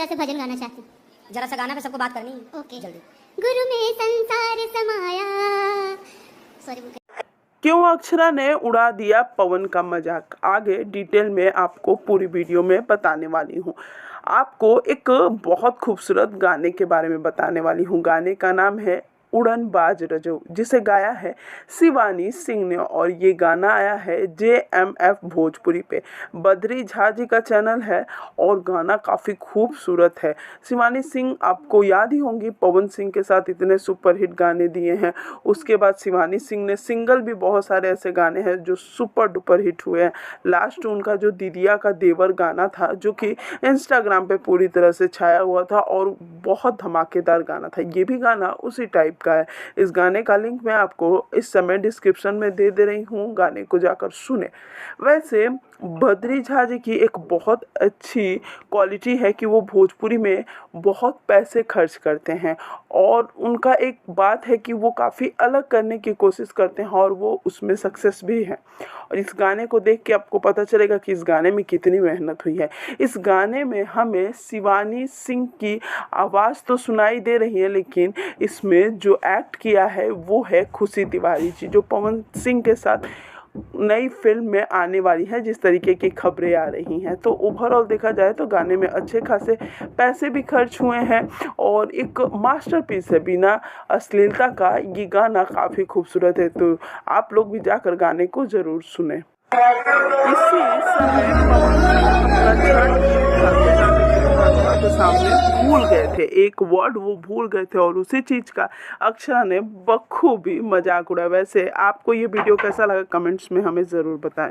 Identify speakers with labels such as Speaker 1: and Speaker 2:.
Speaker 1: छोटा सा भजन गाना चाहती हूँ।
Speaker 2: जरा सा गाना पे सबको बात करनी है।
Speaker 1: ओके।
Speaker 2: जल्दी।
Speaker 1: गुरु में संसार समाया। सॉरी।
Speaker 3: क्यों अक्षरा ने उड़ा दिया पवन का मजाक, आगे डिटेल में आपको पूरी वीडियो में बताने वाली हूँ। आपको एक बहुत खूबसूरत गाने के बारे में बताने वाली हूँ। गाने का नाम है उड़न बाज रजो, जिसे गाया है शिवानी सिंह ने, और ये गाना आया है JMF भोजपुरी पे। बद्री झा जी का चैनल है और गाना काफ़ी खूबसूरत है। शिवानी सिंह आपको याद ही होंगी, पवन सिंह के साथ इतने सुपरहिट गाने दिए हैं। उसके बाद शिवानी सिंह ने सिंगल भी बहुत सारे ऐसे गाने हैं जो सुपर डुपर हिट हुए हैं। लास्ट उनका जो दीदिया का देवर गाना था, जो कि इंस्टाग्राम पे पूरी तरह से छाया हुआ था और बहुत धमाकेदार गाना था, ये भी गाना उसी टाइप का है। इस गाने का लिंक मैं आपको इस समय डिस्क्रिप्शन में दे रही हूँ, गाने को जाकर सुने। वैसे बद्री झा जी की एक बहुत अच्छी क्वालिटी है कि वो भोजपुरी में बहुत पैसे खर्च करते हैं, और उनका एक बात है कि वो काफ़ी अलग करने की कोशिश करते हैं और वो उसमें सक्सेस भी हैं। और इस गाने को देख के आपको पता चलेगा कि इस गाने में कितनी मेहनत हुई है। इस गाने में हमें शिवानी सिंह की आवाज़ तो सुनाई दे रही है, लेकिन इसमें जो एक्ट किया है वो है खुशी तिवारी जी, जो पवन सिंह के साथ नई फिल्म में आने वाली है, जिस तरीके की खबरें आ रही हैं। तो ओवरऑल देखा जाए तो गाने में अच्छे खासे पैसे भी खर्च हुए हैं और एक मास्टरपीस है। बिना अश्लीलता का ये गाना काफ़ी खूबसूरत है, तो आप लोग भी जाकर गाने को ज़रूर सुने। इसी समय पवन सिंह अपना छठ गीत गाते के सामने भूल गए थे, एक वर्ड वो भूल गए थे, और उसी चीज़ का अक्षरा ने बखूबी मजाक उड़ाया। वैसे आपको ये वीडियो कैसा लगा कमेंट्स में हमें ज़रूर बताएं।